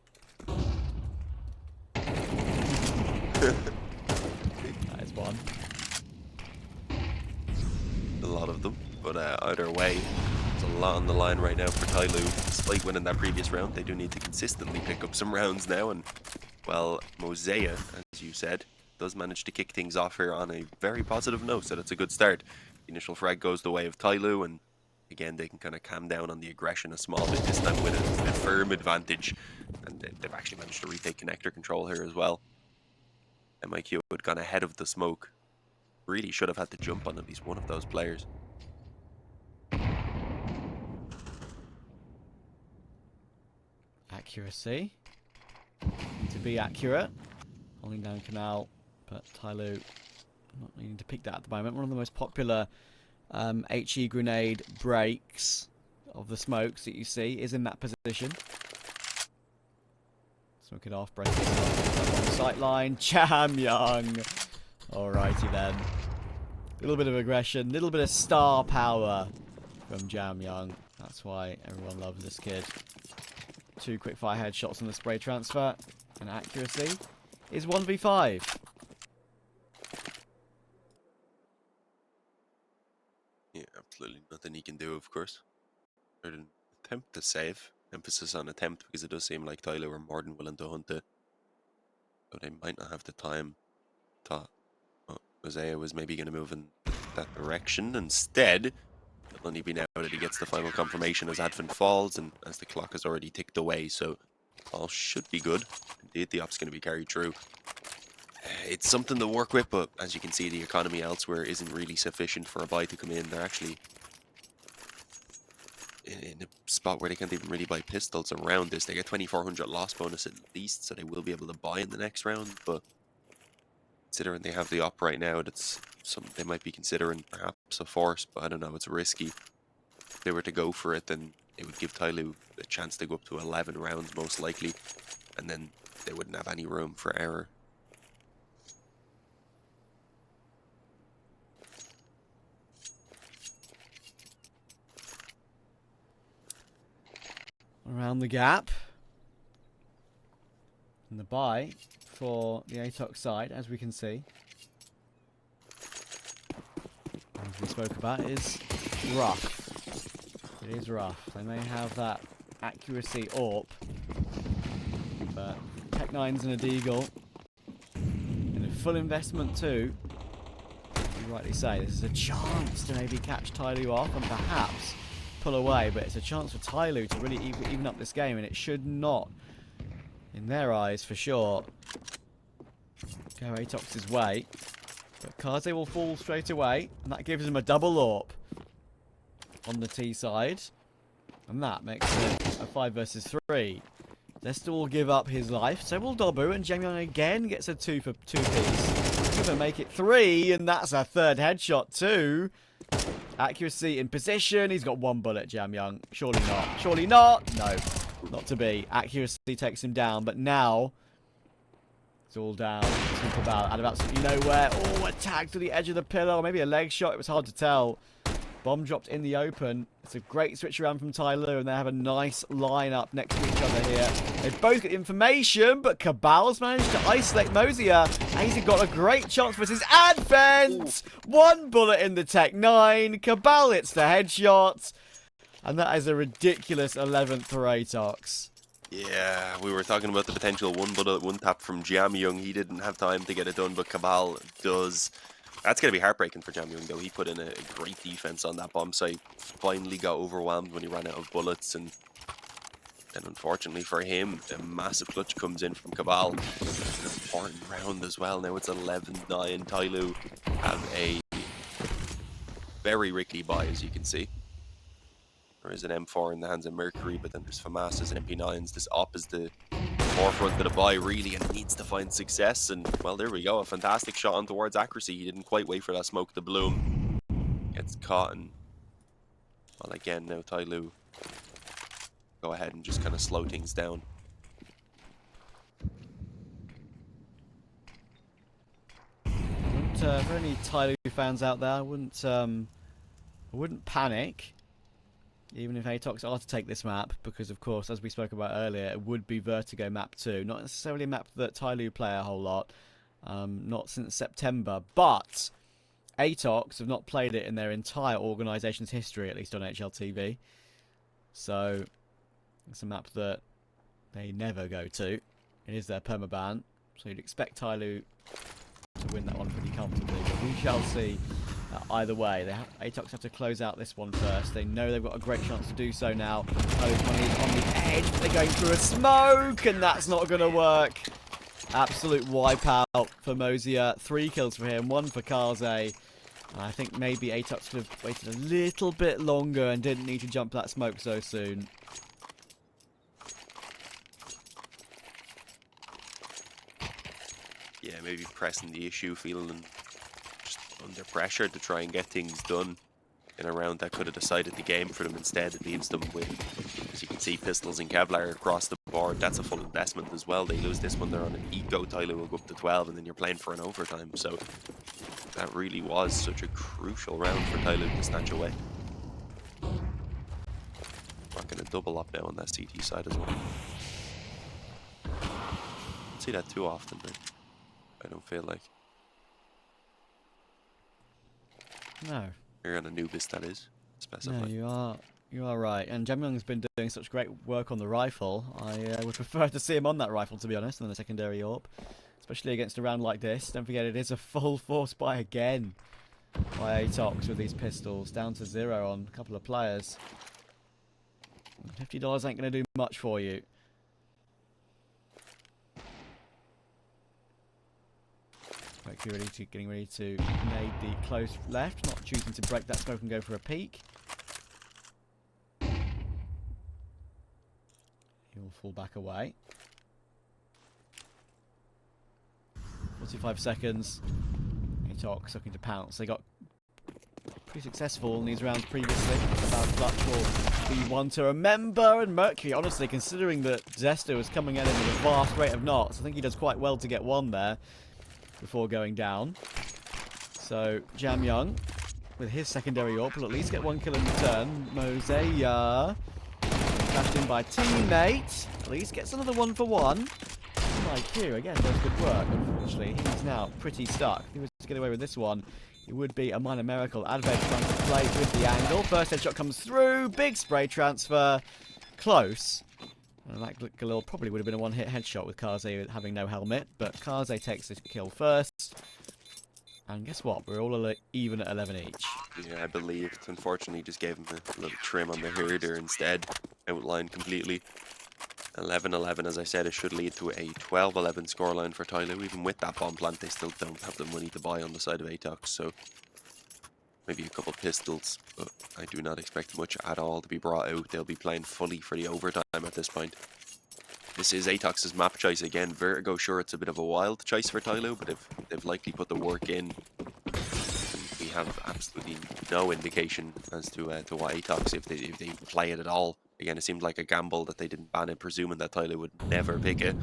That is one. A lot of them, but either way, there's a lot on the line right now for TYLOO. Despite winning that previous round, they do need to consistently pick up some rounds now, and well, Moseyuh, as you said, does manage to kick things off here on a very positive note, so that's a good start. The initial frag goes the way of TYLOO, and again, they can kind of calm down on the aggression a small bit this time with a firm advantage, and they've actually managed to retake connector control here as well. MIQ had gone ahead of the smoke. Really should have had to jump on at least one of those players. Accuracy. To be accurate. Holding down Canal, but TYLOO not needing to pick that at the moment. One of the most popular HE grenade breaks of the smokes that you see is in that position. Smoke it off, break it off. On the sight line. JamYoung. Alrighty then. A little bit of aggression, a little bit of star power from JamYoung. That's why everyone loves this kid. 2 quick fire headshots on the spray transfer, and accuracy is 1v5. Yeah, absolutely nothing he can do, of course. Or an attempt to save. Emphasis on attempt, because it does seem like TYLOO are more than willing to hunt it. But they might not have the time. Thought Moseyuh was maybe going to move in that direction. Instead, it'll only be now that he gets the final confirmation as Advent falls and as the clock has already ticked away. So all should be good. Indeed, the op's going to be carried through. It's something to work with, but as you can see, the economy elsewhere isn't really sufficient for a buy to come in. They're actually in a spot where they can't even really buy pistols around this. They get 2,400 loss bonus at least, so they will be able to buy in the next round, but considering they have the op right now, that's something they might be considering, perhaps a force, but I don't know, it's risky. If they were to go for it, then it would give TYLOO a chance to go up to 11 rounds, most likely, and then they wouldn't have any room for error. Around the gap. And the buy for the ATOX side, as we can see, as we spoke about, is rough. It is rough. They may have that accuracy AWP, but Tech 9's and a Deagle, and a full investment too. As you rightly say, this is a chance to maybe catch TYLOO off and perhaps pull away, but it's a chance for TYLOO to really even up this game, and it should not, in their eyes for sure, go ATOX's way. But Kaze will fall straight away, and that gives him a double AWP on the T side, and that makes it a 5 versus 3. Zesta will give up his life, so will Dobu, and JamYoung again gets a 2 for 2 piece. He's gonna make it 3, and that's a third headshot too. Accuracy in position. He's got 1 bullet, JamYoung. Surely not. Surely not. No, not to be. Accuracy takes him down, but now it's all down to Cabal out of absolutely nowhere. Oh, a tag to the edge of the pillar, or maybe a leg shot. It was hard to tell. Bomb dropped in the open. It's a great switch around from TYLOO, and they have a nice lineup next to each other here. They both get information, but Cabal's managed to isolate Moseyuh, and he's got a great chance versus Advent. 1 bullet in the Tech 9. Cabal hits the headshot, and that is a ridiculous 11th for ATOX. Yeah, we were talking about the potential 1 bullet, 1 tap from JamYoung. He didn't have time to get it done, but Cabal does. That's going to be heartbreaking for JamYoung, though. He put in a great defense on that bomb site. Finally got overwhelmed when he ran out of bullets, and then unfortunately for him, a massive clutch comes in from Cabal. An important round as well. Now it's 11-9. TYLOO have a very rickety buy, as you can see. There is an M4 in the hands of Mercury, but then there's FAMAS's and MP9s. This op is the forefront of the buy, really, and needs to find success. And, well, there we go. A fantastic shot on towards accuracy. He didn't quite wait for that smoke to bloom. Gets caught, and, well, again, now TYLOO go ahead and just kind of slow things down. For any TYLOO fans out there, I wouldn't panic, even if ATOX are to take this map, because of course, as we spoke about earlier, it would be Vertigo map 2. Not necessarily a map that TYLOO play a whole lot. not since September, but ATOX have not played it in their entire organisation's history, at least on HLTV. So it's a map that they never go to. It is their permaban, so you'd expect TYLOO to win that one pretty comfortably, but we shall see. Either way, ATOX have to close out this one first. They know they've got a great chance to do so now. TYLOO's money is on the edge, but they're going through a smoke, and that's not going to work. Absolute wipeout for Moseyuh. 3 kills for him, 1 for Kaze. I think maybe ATOX could have waited a little bit longer and didn't need to jump that smoke so soon. Yeah, maybe pressing the issue, feeling just under pressure to try and get things done in a round that could have decided the game for them. Instead, it leaves them with, as you can see, pistols and Kevlar across the board. That's a full investment as well. They lose this one, they're on an eco. TYLOO will go up to 12, and then you're playing for an overtime. So that really was such a crucial round for TYLOO to snatch away. Not going to double up now on that CT side as well. Don't see that too often, but I don't feel like. No. You're on Anubis, that is. Specify. No, you are right. And JamYoung's been doing such great work on the rifle. I would prefer to see him on that rifle, to be honest, than the secondary AWP. Especially against a round like this. Don't forget, it is a full force buy again by ATOX with these pistols. Down to 0 on a couple of players. $50 ain't going to do much for you. Getting ready to nade the close left, not choosing to break that smoke and go for a peek. He will fall back away. 45 seconds. ATOX looking to pounce. They got pretty successful in these rounds previously. About clutch will be one to remember. And Mercury, honestly, considering that Zesta was coming at him with a vast rate of knots, I think he does quite well to get one there before going down. So JamYoung with his secondary AWP will at least get 1 kill in return. Moseyuh cashed in by teammate, at least gets another 1 for 1. Like here again does good work. Unfortunately, he's now pretty stuck. If he was to get away with this one, it would be a minor miracle. Advent trying to play with the angle. First headshot comes through. Big spray transfer. Close. And that Galil probably would have been a one-hit headshot with Kaze having no helmet, but Kaze takes this kill first. And guess what? We're all even at 11 each. Yeah, I believed. Unfortunately, just gave him a little trim on the herder instead. Outlined completely. 11-11, as I said, it should lead to a 12-11 scoreline for TYLOO. Even with that bomb plant, they still don't have the money to buy on the side of ATOX, so maybe a couple pistols, but I do not expect much at all to be brought out. They'll be playing fully for the overtime at this point. This is ATOX's map choice again. Vertigo, sure, it's a bit of a wild choice for TYLOO, but they've likely put the work in. And we have absolutely no indication as to what ATOX, if they play it at all. Again, it seemed like a gamble that they didn't ban it, presuming that TYLOO would never pick it.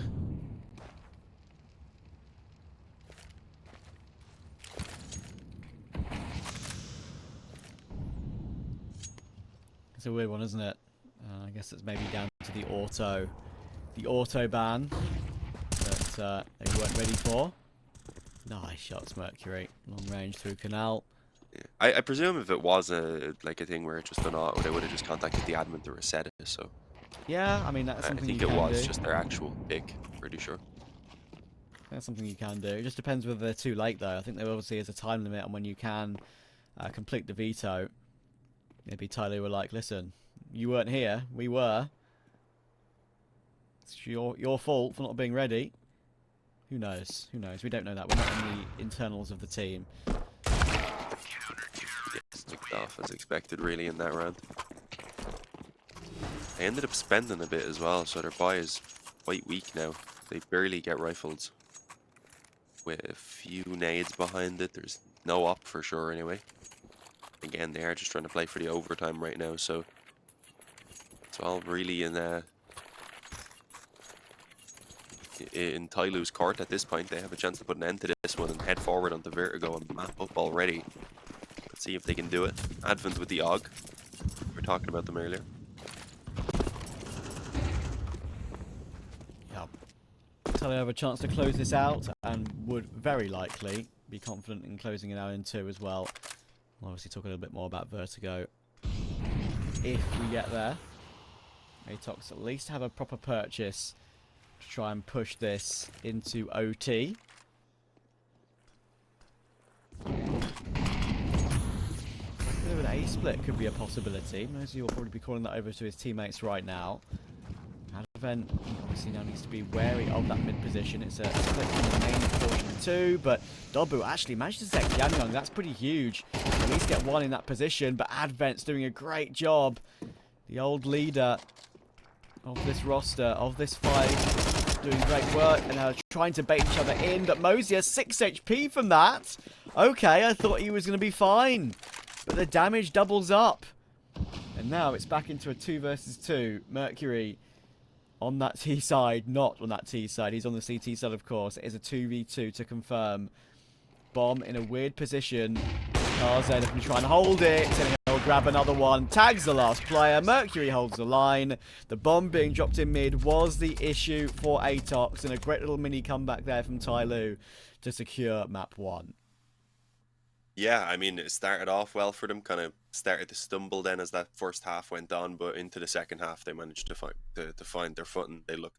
It's a weird one, isn't it? I guess it's maybe down to the auto ban that they weren't ready for. Nice shots, Mercury. Long range through Canal. Yeah. I presume if it was a thing where it's just an auto, they would have just contacted the admin to reset it. So yeah, I mean that's something I think you it can was do. just their actual pick. Pretty sure. That's something you can do. It just depends whether they're too late though. I think there obviously is a time limit on when you can complete the veto. Maybe TYLOO were like, listen, you weren't here, we were. It's your fault for not being ready. Who knows? Who knows? We don't know that. We're not in the internals of the team. Kicked off as expected, really, in that round. They ended up spending a bit as well, so their buy is quite weak now. They barely get rifles. With a few nades behind it, there's no op for sure anyway. Again, they are just trying to play for the overtime right now, so it's all really in TYLOO's court at this point. They have a chance to put an end to this one and head forward onto Vertigo and map up already. Let's see if they can do it. Advent with the AUG. We were talking about them earlier. Yep. TYLOO have a chance to close this out and would very likely be confident in closing it out in 2 as well. We'll obviously talk a little bit more about Vertigo if we get there. ATOX at least have a proper purchase to try and push this into OT. Bit of an A split could be a possibility. Moseyuh will probably be calling that over to his teammates right now. Advent obviously now needs to be wary of that mid position. It's a split from the main portion too, but Dobu actually managed to set JamYoung. That's pretty huge. At least get one in that position, but Advent's doing a great job. The old leader of this roster, of this fight, doing great work, and now trying to bait each other in, but Moseyuh 6 HP from that. Okay, I thought he was going to be fine, but the damage doubles up. And now it's back into a 2 versus 2. Mercury on that T side, not on that T side. He's on the CT side, of course. It is a 2v2 to confirm. Bomb in a weird position. Karze looking to try and hold it. He'll grab another one. Tags the last player. Mercury holds the line. The bomb being dropped in mid was the issue for ATOX. And a great little mini comeback there from TYLOO to secure map 1. Yeah, I mean, it started off well for them, kind of started to stumble then as that first half went on, but into the second half they managed to find their footing. They looked